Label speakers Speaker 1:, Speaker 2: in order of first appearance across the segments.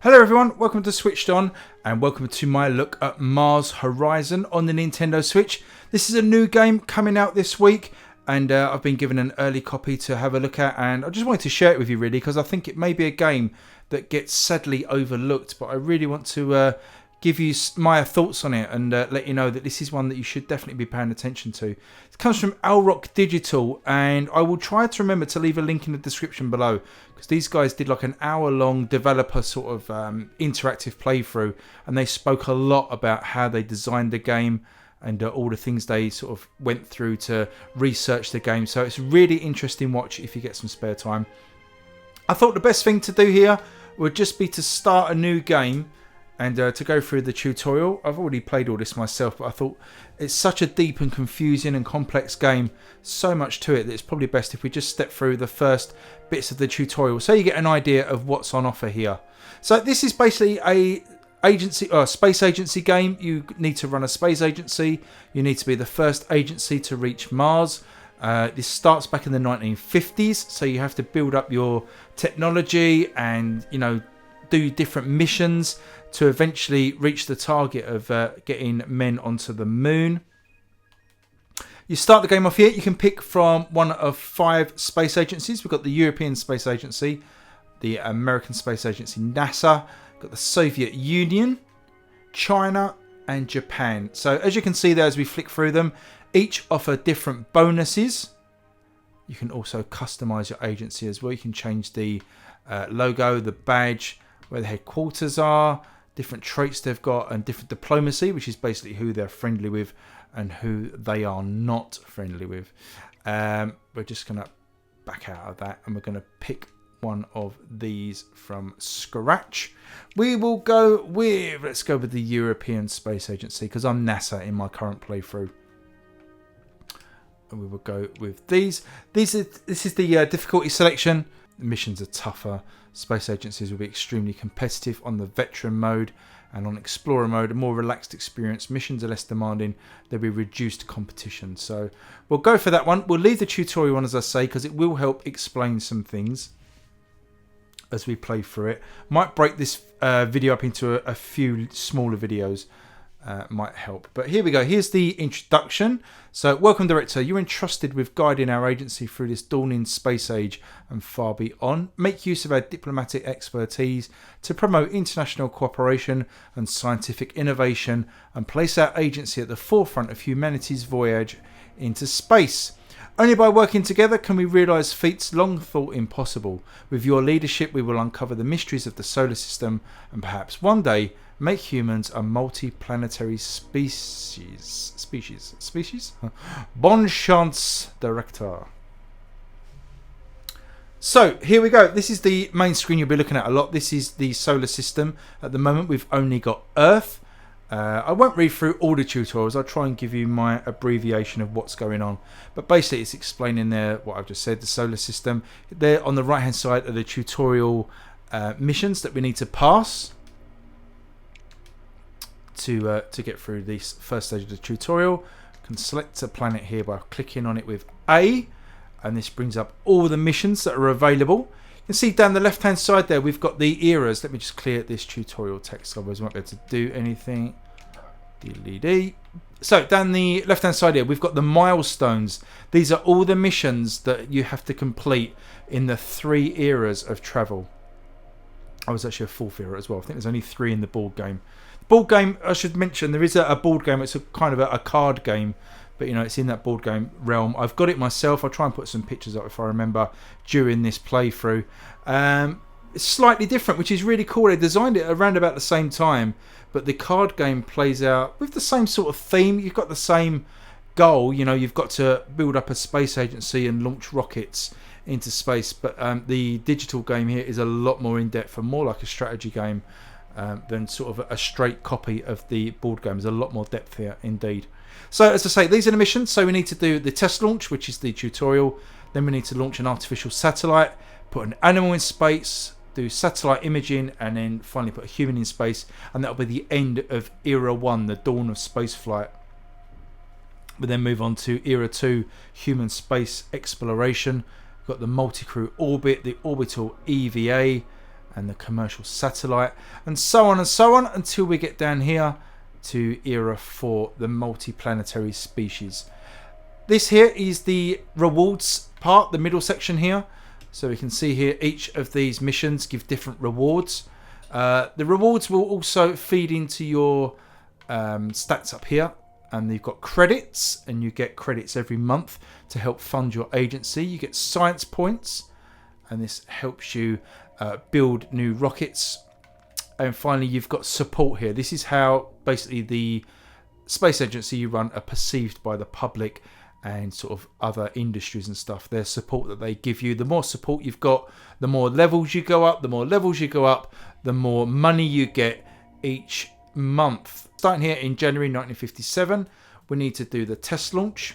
Speaker 1: Hello everyone, welcome to SwitchedOn and welcome to my look at Mars Horizon on the Nintendo Switch. This is a new game coming out this week and I've been given an early copy to have a look at, and I just wanted to share it with you really because I think it may be a game that gets sadly overlooked, but I really want to give you my thoughts on it and let you know that this is one that you should definitely be paying attention to. It comes from Auroch Digital, and I will try to remember to leave a link in the description below because these guys did like an hour-long developer sort of interactive playthrough, and they spoke a lot about how they designed the game and all the things they sort of went through to research the game. So it's a really interesting watch if you get some spare time. I thought the best thing to do here would just be to start a new game and to go through the tutorial. I've already played all this myself, but I thought it's such a deep and confusing and complex game, so much to it, that it's probably best if we just step through the first bits of the tutorial so you get an idea of what's on offer here. So this is basically a space agency game. You need to run a space agency. You need to be the first agency to reach Mars. This starts back in the 1950s, so you have to build up your technology and, you know, do different missions to eventually reach the target of getting men onto the moon. You start the game off here. You can pick from one of 5 space agencies. We've got the European Space Agency, the American Space Agency, NASA, we've got the Soviet Union, China, and Japan. So as you can see there, as we flick through them, each offer different bonuses. You can also customize your agency as well. You can change the logo, the badge, where the headquarters are, different traits they've got, and different diplomacy, which is basically who they're friendly with and who they are not friendly with. We're just going to back out of that and we're going to pick one of these from scratch. We will go with, let's go with the European Space Agency because I'm NASA in my current playthrough. And we will go with these. This is the difficulty selection. The missions are tougher. Space agencies will be extremely competitive on the veteran mode, and on explorer mode, a more relaxed experience. Missions are less demanding. There'll be reduced competition. So we'll go for that one. We'll leave the tutorial on, as I say, because it will help explain some things as we play through it. Might break this video up into a few smaller videos. Might help. But here we go. Here's the introduction. So, welcome, Director. You're entrusted with guiding our agency through this dawning space age and far beyond. Make use of our diplomatic expertise to promote international cooperation and scientific innovation and place our agency at the forefront of humanity's voyage into space. Only by working together can we realise feats long thought impossible. With your leadership, we will uncover the mysteries of the solar system and perhaps one day make humans a multi-planetary species. Bonne chance, Director. So here we go. This is the main screen you'll be looking at a lot. This is the solar system. At the moment, we've only got Earth. I won't read through all the tutorials. I'll try and give you my abbreviation of what's going on. But basically, it's explaining there what I've just said, the solar system. There on the right-hand side are the tutorial missions that we need to pass to get through this first stage of the tutorial. You can select a planet here by clicking on it with A, and this brings up all the missions that are available. You can see down the left hand side there we've got the eras. Let me just clear this tutorial text, otherwise I won't be able to do anything. DLD. So down the left hand side here we've got the milestones. These are all the missions that you have to complete in the 3 eras of travel. I was actually a 4th era as well. I think there's only 3 in the board game. Board game, I should mention, there is a board game. It's a kind of a card game, but you know, it's in that board game realm. I've got it myself. I'll try and put some pictures up if I remember during this playthrough. It's slightly different, which is really cool. They designed it around about the same time, but the card game plays out with the same sort of theme. You've got the same goal. You know, you've got to build up a space agency and launch rockets into space, but the digital game here is a lot more in depth and more like a strategy game than sort of a straight copy of the board game. There's a lot more depth here indeed. So as I say, these are the missions. So we need to do the test launch, which is the tutorial. Then we need to launch an artificial satellite, put an animal in space, do satellite imaging, and then finally put a human in space, and that'll be the end of Era 1, the dawn of spaceflight. We then move on to Era 2, human space exploration. We've got the multi-crew orbit, the orbital EVA, and the commercial satellite, and so on until we get down here to era 4, the multiplanetary species. This here is the rewards part, the middle section here. So we can see here each of these missions give different rewards. The rewards will also feed into your stats up here, and you've got credits, and you get credits every month to help fund your agency. You get science points, and this helps you build new rockets. And finally, you've got support here. This is how basically the space agency you run are perceived by the public and sort of other industries and stuff. Their support that they give you. The more support you've got, the more levels you go up. The more levels you go up, the more money you get each month. Starting here in January 1957, we need to do the test launch.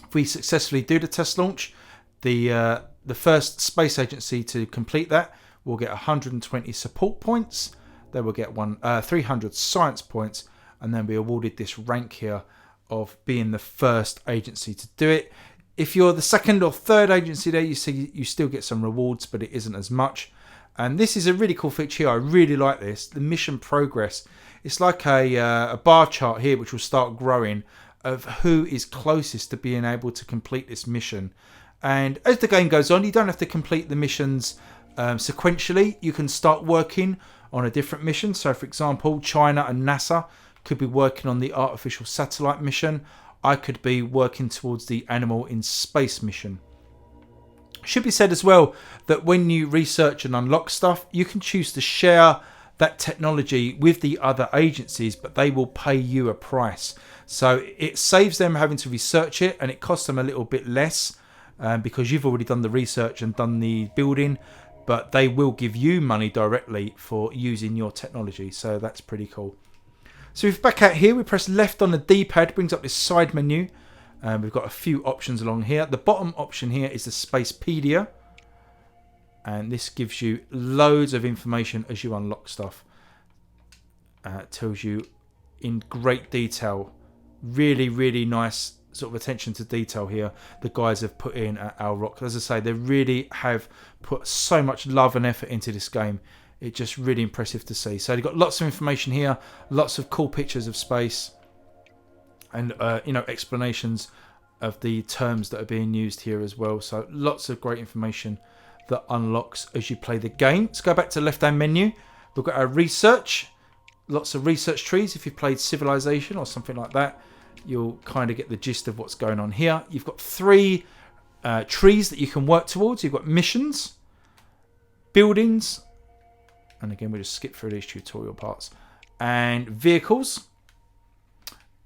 Speaker 1: If we successfully do the test launch, the first space agency to complete that will get 120 support points. They will get 300 science points, and then be awarded this rank here of being the first agency to do it. If you're the second or third agency there, you see you still get some rewards, but it isn't as much. And this is a really cool feature here. I really like this. The mission progress. It's like a bar chart here, which will start growing of who is closest to being able to complete this mission. And as the game goes on, you don't have to complete the missions sequentially. You can start working on a different mission. So, for example, China and NASA could be working on the artificial satellite mission. I could be working towards the animal in space mission. Should be said as well that when you research and unlock stuff, you can choose to share that technology with the other agencies, but they will pay you a price. So it saves them having to research it, and it costs them a little bit less because you've already done the research and done the building, but they will give you money directly for using your technology. So that's pretty cool. So if back out here, we press left on the D-pad, brings up this side menu. We've got a few options along here. The bottom option here is the Spacepedia. And this gives you loads of information as you unlock stuff. It tells you in great detail. Really, really nice sort of attention to detail here the guys have put in at Auroch. As I say, they really have put so much love and effort into this game. It's just really impressive to see. So they've got lots of information here, lots of cool pictures of space, and explanations of the terms that are being used here as well. So lots of great information that unlocks as you play the game. Let's go back to the left-hand menu. We've got our research, lots of research trees. If you've played Civilization or something like that, you'll kind of get the gist of what's going on here. You've got 3 trees that you can work towards. You've got missions, buildings, and again we'll just skip through these tutorial parts, and vehicles.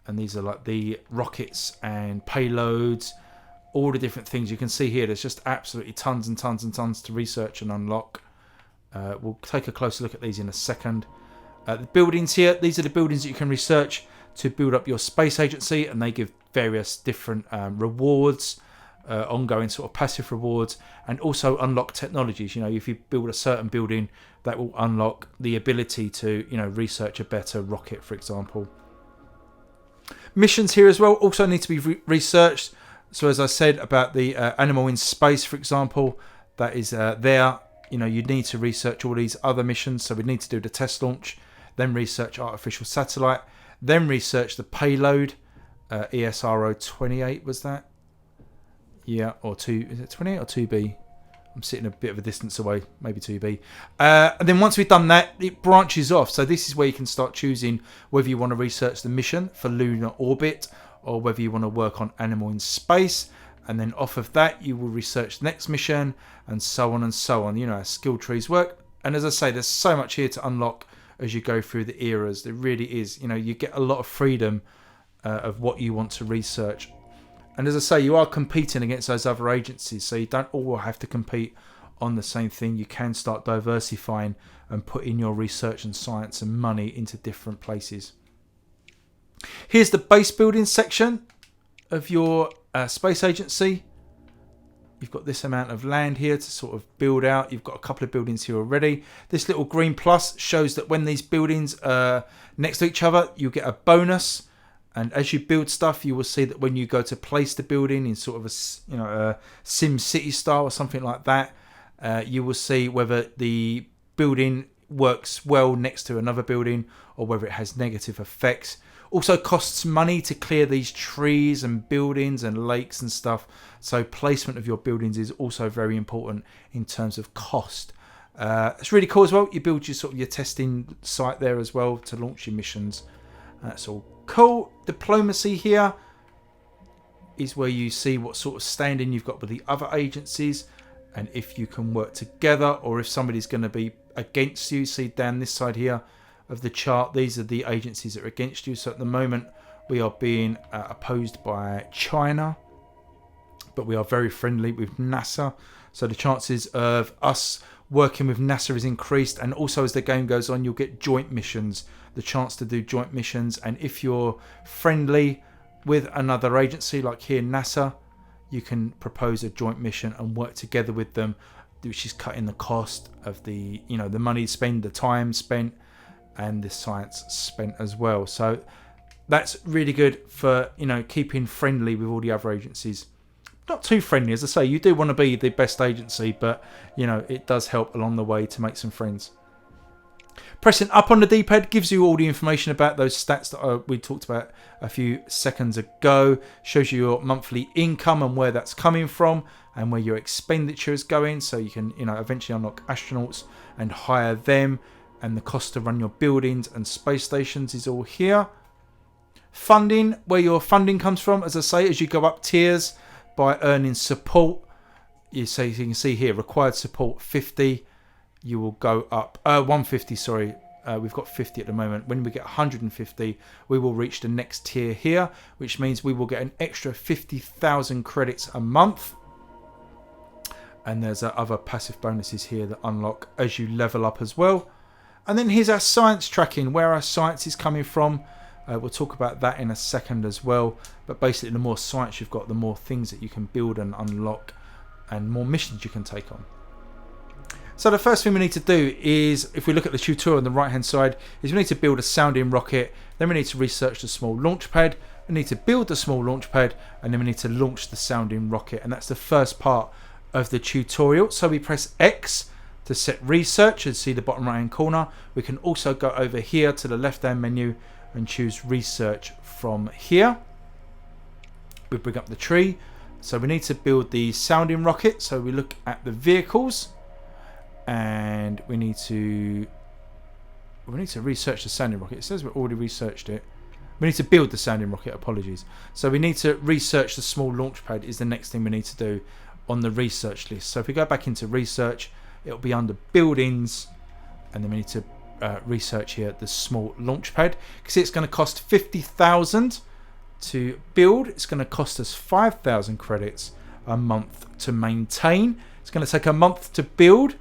Speaker 1: And these are like the rockets and payloads, all the different things you can see here. There's just absolutely tons and tons and tons to research and unlock. We'll take a closer look at these in a second. The buildings here, these are the buildings that you can research to build up your space agency, and they give various different rewards, ongoing sort of passive rewards, and also unlock technologies. You know, if you build a certain building, that will unlock the ability to, research a better rocket, for example. Missions here as well also need to be researched. So as I said about the animal in space, for example, that is there. You need to research all these other missions. So we need to do the test launch, then research artificial satellite, then research the payload. ESRO 28 was that? Yeah, or 2. Is it 28 or 2B? I'm sitting a bit of a distance away, maybe 2B. And then once we've done that, it branches off. So this is where you can start choosing whether you want to research the mission for lunar orbit or whether you want to work on animal in space. And then off of that, you will research the next mission and so on and so on. How skill trees work. And as I say, there's so much here to unlock as you go through the eras. There really is. You get a lot of freedom of what you want to research. And as I say, you are competing against those other agencies, so you don't all have to compete on the same thing. You can start diversifying and putting your research and science and money into different places. Here's the base building section of your space agency. You've got this amount of land here to sort of build out. You've got a couple of buildings here already. This little green plus shows that when these buildings are next to each other, you get a bonus. And as you build stuff, you will see that when you go to place the building in sort of a Sim City style or something like that, you will see whether the building works well next to another building or whether it has negative effects. Also costs money to clear these trees and buildings and lakes and stuff. So placement of your buildings is also very important in terms of cost. It's really cool as well. You build your testing site there as well to launch your missions. That's all cool. Diplomacy here is where you see what sort of standing you've got with the other agencies and if you can work together or if somebody's going to be against you. See down this side here of the chart, these are the agencies that are against you. So at the moment we are being opposed by China, but we are very friendly with NASA. So the chances of us working with NASA is increased, and also as the game goes on you'll get joint missions, the chance to do joint missions. And if you're friendly with another agency like here NASA, you can propose a joint mission and work together with them, which is cutting the cost of the the money spent, the time spent, and the science spent as well. So that's really good for keeping friendly with all the other agencies. Not too friendly, as I say, you do want to be the best agency, but it does help along the way to make some friends. Pressing up on the D-pad gives you all the information about those stats that we talked about a few seconds ago. Shows you your monthly income and where that's coming from and where your expenditure is going, so you can eventually unlock astronauts and hire them. And the cost to run your buildings and space stations is all here. Funding, where your funding comes from, as I say, as you go up tiers by earning support. You can see here, required support 50. You will go up 150. Sorry, we've got 50 at the moment. When we get 150, we will reach the next tier here, which means we will get an extra 50,000 credits a month. And there's other passive bonuses here that unlock as you level up as well. And then here's our science tracking, where our science is coming from. We'll talk about that in a second as well. But basically, the more science you've got, the more things that you can build and unlock and more missions you can take on. So the first thing we need to do is, if we look at the tutorial on the right hand side, is we need to build a sounding rocket. Then we need to research the small launch pad. We need to build the small launch pad, and then we need to launch the sounding rocket. And that's the first part of the tutorial. So we press X to set research, and see the bottom right hand corner. We can also go over here to the left hand menu and choose research from here. We bring up the tree. So we need to build the sounding rocket. So we look at the vehicles, and we need to research the sounding rocket. It says we already researched it. We need to build the sounding rocket, apologies. So we need to research the small launch pad is the next thing we need to do on the research list. So if we go back into research, it'll be under buildings, and then we need to research here the small launch pad, because it's going to cost 50,000 to build. It's going to cost us 5,000 credits a month to maintain. It's going to take a month to build,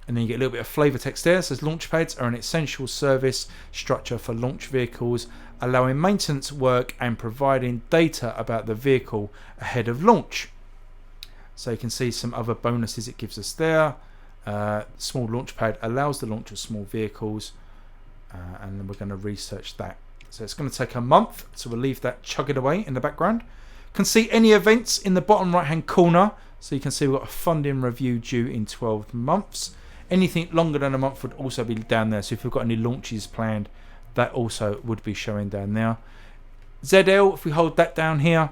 Speaker 1: and then you get a little bit of flavor text there. It says launch pads are an essential service structure for launch vehicles, allowing maintenance work and providing data about the vehicle ahead of launch. So you can see some other bonuses it gives us there. Small launch pad allows the launch of small vehicles, and then we're going to research that. So it's going to take a month, so we'll leave that chugging away in the background. Can see any events in the bottom right hand corner, so you can see we've got a funding review due in 12 months. Anything longer than a month would also be down there, so if we've got any launches planned, that also would be showing down there. ZL, if we hold that down here,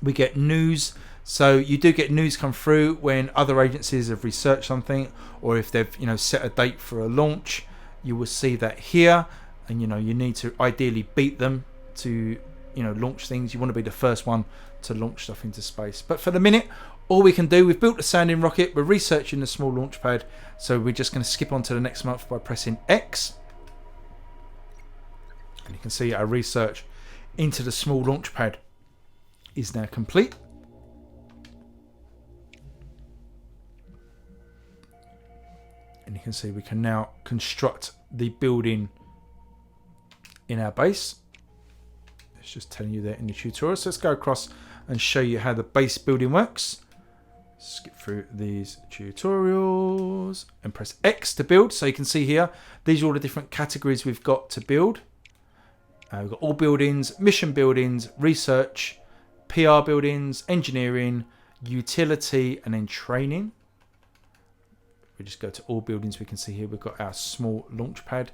Speaker 1: we get news. So you do get news come through when other agencies have researched something, or if they've set a date for a launch. You will see that here, and you need to ideally beat them to launch things. You want to be the first one to launch stuff into space. But for the minute, all we can do, we've built a sounding rocket, we're researching the small launch pad, so we're just going to skip on to the next month by pressing X, and you can see our research into the small launch pad is now complete. And you can see we can now construct the building in our base. It's just telling you that in the tutorial. So let's go across and show you how the base building works. Skip through these tutorials and press X to build. So you can see here, these are all the different categories we've got to build. We've got all buildings, mission buildings, research, PR buildings, engineering, utility, and then training. We just go to all buildings. We can see here we've got our small launch pad.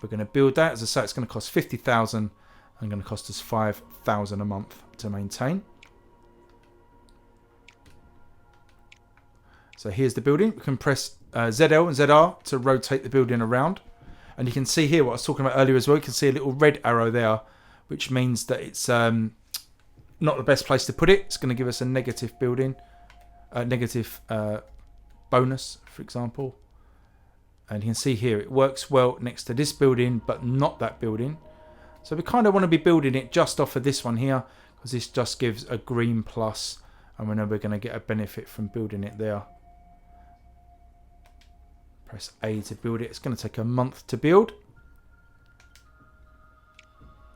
Speaker 1: We're going to build that. As I say, it's going to cost 50,000 and going to cost us 5,000 a month to maintain. So here's the building. We can press ZL and ZR to rotate the building around. And you can see here what I was talking about earlier as well. You can see a little red arrow there, which means that it's not the best place to put it. It's going to give us a negative building, negative bonus, for example. And you can see here it works well next to this building, but not that building. So we kind of want to be building it just off of this one here, because this just gives a green plus, and we know we're going to get a benefit from building it there. Press A to build it. It's going to take a month to build.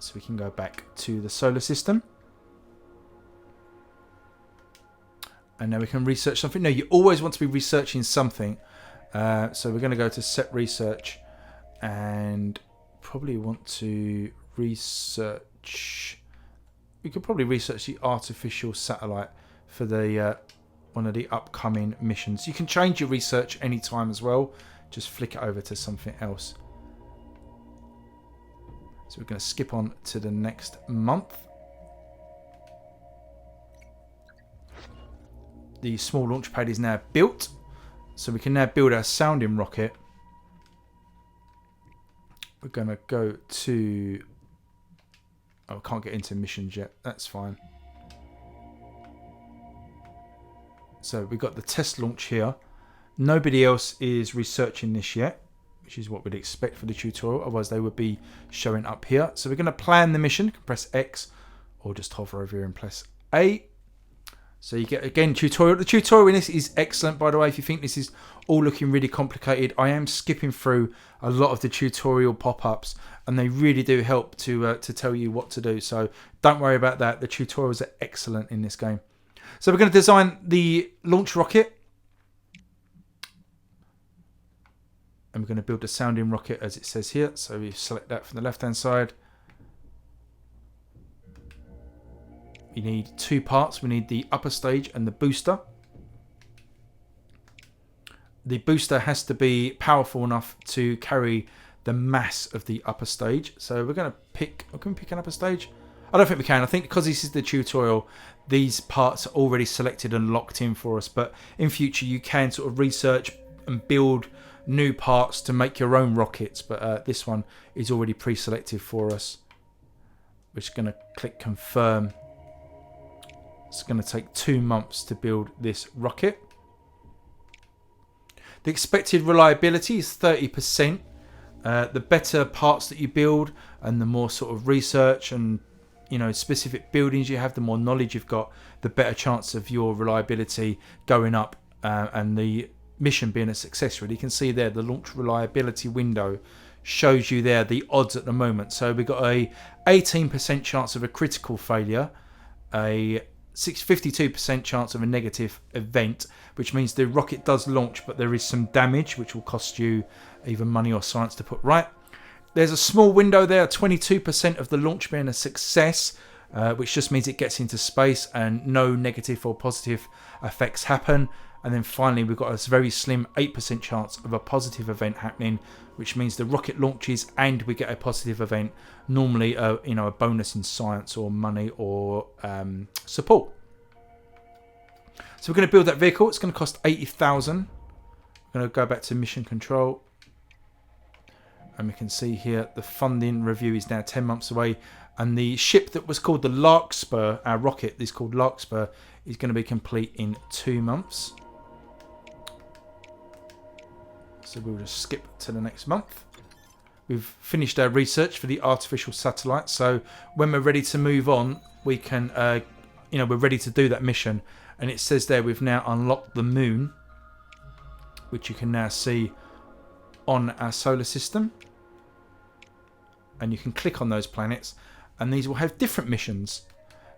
Speaker 1: So we can go back to the solar system. And now we can research something. No, you always want to be researching something. So we're going to go to set research and probably want to research. We could probably research the artificial satellite for the one of the upcoming missions. You can change your research anytime as well. Just flick it over to something else. So we're going to skip on to the next month. The small launch pad is now built. So we can now build our sounding rocket. We're going to go to... Oh, I can't get into missions yet. That's fine. So we've got the test launch here. Nobody else is researching this yet, which is what we'd expect for the tutorial. Otherwise, they would be showing up here. So we're going to plan the mission. You can press X or just hover over here and press A. So you get, again, tutorial. The tutorial in this is excellent, by the way. If you think this is all looking really complicated, I am skipping through a lot of the tutorial pop-ups, and they really do help to tell you what to do. So don't worry about that. The tutorials are excellent in this game. So we're going to design the launch rocket. And we're going to build the sounding rocket as it says here. So we select that from the left-hand side. We need two parts. We need the upper stage and the booster. The booster has to be powerful enough to carry the mass of the upper stage. So we're going to pick... Can we pick an upper stage? I don't think we can. I think because this is the tutorial, these parts are already selected and locked in for us. But in future, you can sort of research and build new parts to make your own rockets. But this one is already pre-selected for us. We're just going to click confirm. It's going to take 2 months to build this rocket. The expected reliability is 30%. The better parts that you build and the more sort of research and specific buildings you have, the more knowledge you've got, the better chance of your reliability going up and the mission being a success. Really, you can see there the launch reliability window shows you there the odds at the moment. So we've got a 18% chance of a critical failure, a 52% chance of a negative event, which means the rocket does launch, but there is some damage which will cost you either money or science to put right. There's a small window there, 22% of the launch being a success, which just means it gets into space and no negative or positive effects happen. And then finally, we've got a very slim 8% chance of a positive event happening, which means the rocket launches and we get a positive event, normally a bonus in science or money or support. So we're going to build that vehicle. It's going to cost 80,000. We're going to go back to mission control. And we can see here the funding review is now 10 months away. And the ship that was called the Larkspur, our rocket is called Larkspur, is going to be complete in 2 months. So we'll just skip to the next month. We've finished our research for the artificial satellite. So when we're ready to move on, we can, we're ready to do that mission. And it says there we've now unlocked the moon, which you can now see on our solar system. And you can click on those planets and these will have different missions.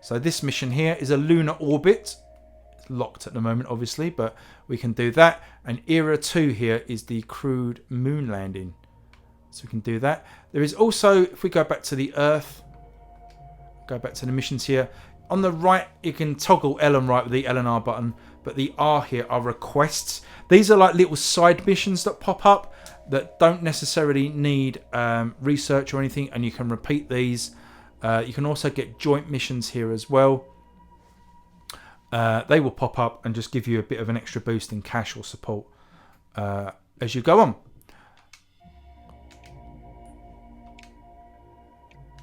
Speaker 1: So this mission here is a lunar orbit. It's locked at the moment, obviously, but we can do that. And Era 2 here is the crewed moon landing. So we can do that. There is also, if we go back to the Earth, go back to the missions here. On the right, you can toggle L and right with the L and R button. but the R here are requests. These are like little side missions that pop up that don't necessarily need research or anything, and you can repeat these. You can also get joint missions here as well. They will pop up and just give you a bit of an extra boost in cash or support as you go on.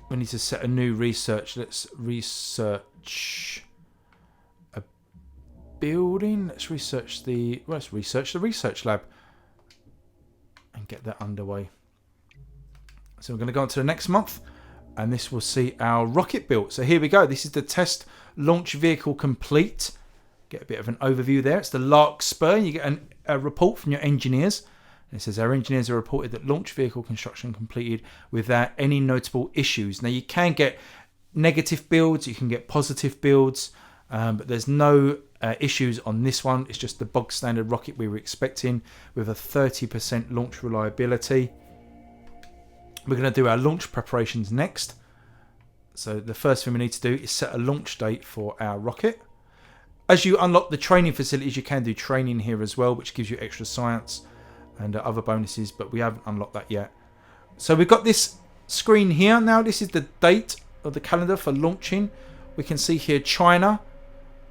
Speaker 1: We need to set a new research. Let's research a building. Let's research the research lab and get that underway. So we're going to go on to the next month, and this will see our rocket built. So here we go. This is the test launch vehicle complete. Get a bit of an overview there. It's the Larkspur. You get a report from your engineers. It says our engineers have reported that launch vehicle construction completed without any notable issues. Now you can get negative builds, you can get positive builds, but there's no issues on this one. It's just the bog standard rocket we were expecting with a 30% launch reliability. We're going to do our launch preparations next. So the first thing we need to do is set a launch date for our rocket. As you unlock the training facilities, you can do training here as well, which gives you extra science and other bonuses, but we haven't unlocked that yet. So we've got this screen here now. This is the date of the calendar for launching. We can see here China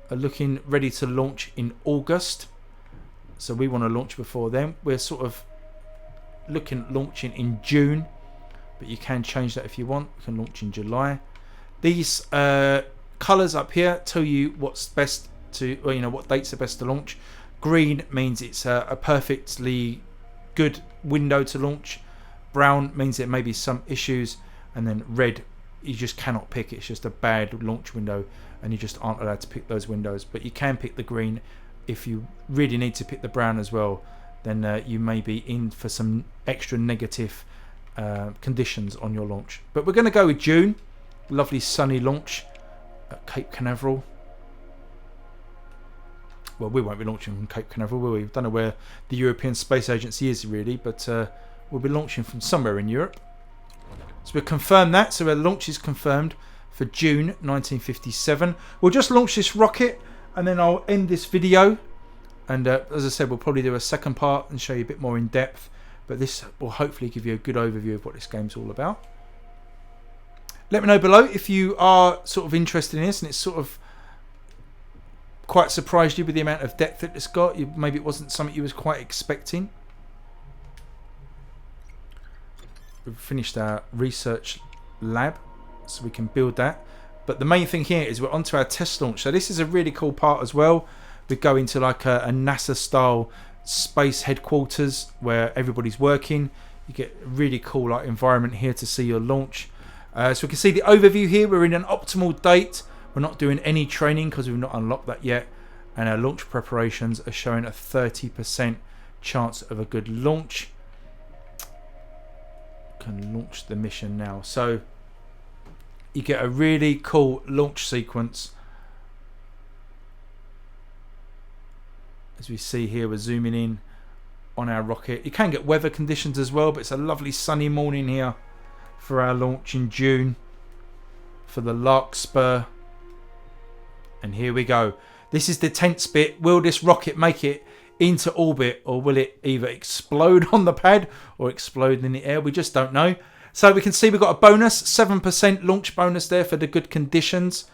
Speaker 1: are looking ready to launch in August. So we want to launch before then. We're sort of looking at launching in June, but you can change that if you want. We can launch in July. These colours up here tell you what's best to, or, what dates are best to launch. Green means it's a perfectly good window to launch. Brown means there may be some issues, and then red, you just cannot pick. It's just a bad launch window, and you just aren't allowed to pick those windows. But you can pick the green. If you really need to pick the brown as well, then you may be in for some extra negative conditions on your launch. But we're going to go with June. Lovely sunny launch at Cape Canaveral. Well, we won't be launching from Cape Canaveral, will we? Don't know where the European Space Agency is really, but we'll be launching from somewhere in Europe. So we'll confirm that. So our launch is confirmed for June 1957. We'll just launch this rocket, and then I'll end this video. And as I said, we'll probably do a second part and show you a bit more in depth. But this will hopefully give you a good overview of what this game's all about. Let me know below if you are sort of interested in this and it's sort of quite surprised you with the amount of depth that it's got. Maybe it wasn't something you was quite expecting. We've finished our research lab, so we can build that. But the main thing here is we're onto our test launch. So this is a really cool part as well. We go into like a NASA style space headquarters where everybody's working. You get a really cool like environment here to see your launch. So we can see the overview here. We're in an optimal date. We're not doing any training because we've not unlocked that yet. And our launch preparations are showing a 30% chance of a good launch. Can launch the mission now. So you get a really cool launch sequence. As we see here, we're zooming in on our rocket. You can get weather conditions as well, but it's a lovely sunny morning here for our launch in June for the Larkspur. And here we go. This is the tense bit. Will this rocket make it into orbit, or will it either explode on the pad or explode in the air? We just don't know. So we can see we've got a bonus, 7% launch bonus there for the good conditions.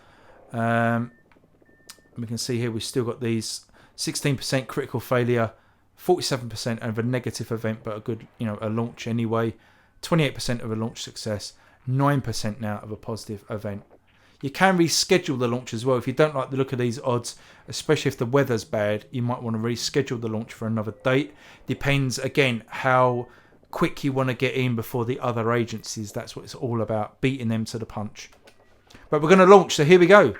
Speaker 1: We can see here we've still got these 16% critical failure, 47% of a negative event, but a good, a launch anyway. 28% of a launch success, 9% now of a positive event. You can reschedule the launch as well. If you don't like the look of these odds, especially if the weather's bad, you might want to reschedule the launch for another date. Depends, again, how quick you want to get in before the other agencies. That's what it's all about, beating them to the punch. But we're going to launch, so here we go.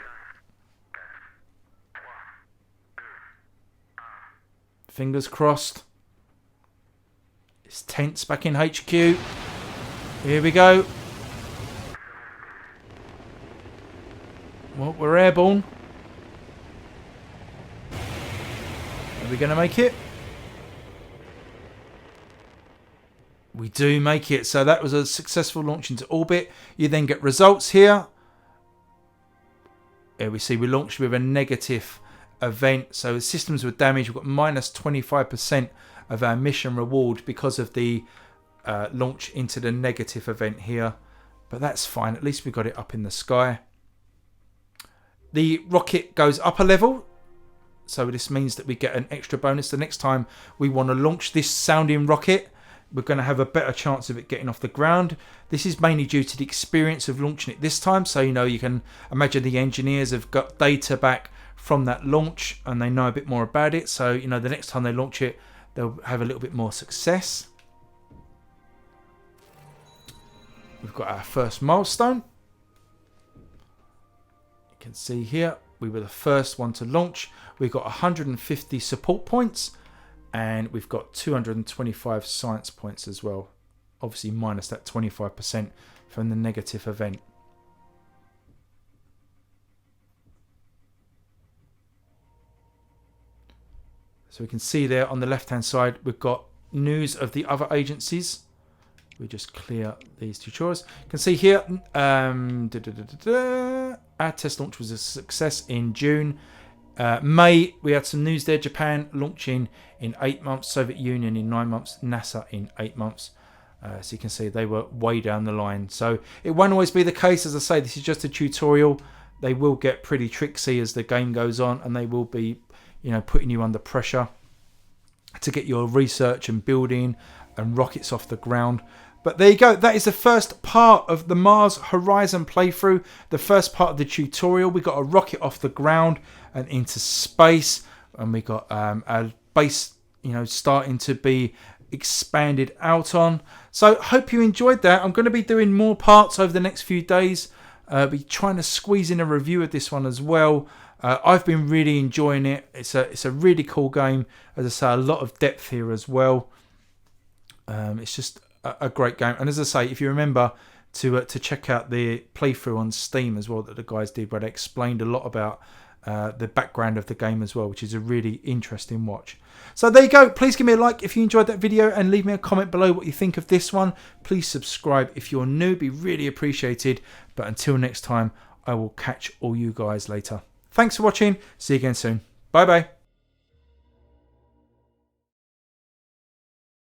Speaker 1: Fingers crossed. It's tense back in HQ. Here we go. Well, we're airborne. Are we going to make it? We do make it. So that was a successful launch into orbit. You then get results here. Here we see we launched with a negative event. So the systems were damaged. We've got minus 25% of our mission reward because of the launch into the negative event here. But that's fine. At least we got it up in the sky. The rocket goes up a level. So this means that we get an extra bonus. The next time we want to launch this sounding rocket, we're going to have a better chance of it getting off the ground. This is mainly due to the experience of launching it this time. So, you can imagine the engineers have got data back from that launch and they know a bit more about it. So, the next time they launch it, they'll have a little bit more success. We've got our first milestone. You can see here, we were the first one to launch. We've got 150 support points. And we've got 225 science points as well. Obviously minus that 25% from the negative event. So we can see there on the left hand side we've got news of the other agencies. We just clear these tutorials. You can see here our test launch was a success in June. May, we had some news there. Japan launching in 8 months, Soviet Union in 9 months, NASA in 8 months. So you can see they were way down the line. So it won't always be the case. As I say, this is just a tutorial. They will get pretty tricksy as the game goes on, and they will be, putting you under pressure to get your research and building and rockets off the ground. But there you go. That is the first part of the Mars Horizon playthrough. The first part of the tutorial. We got a rocket off the ground and into space, and we got our base, starting to be expanded out on. So hope you enjoyed that. I'm going to be doing more parts over the next few days. Be trying to squeeze in a review of this one as well. I've been really enjoying it. It's a really cool game. As I say, a lot of depth here as well. It's just a great game. And as I say, if you remember to check out the playthrough on Steam as well that the guys did, where they explained a lot about the background of the game as well, which is a really interesting watch. So there you go. Please give me a like if you enjoyed that video and leave me a comment below what you think of this one. Please subscribe if you're new. It'd be really appreciated. But until next time, I will catch all you guys later. Thanks for watching. See you again soon. Bye bye.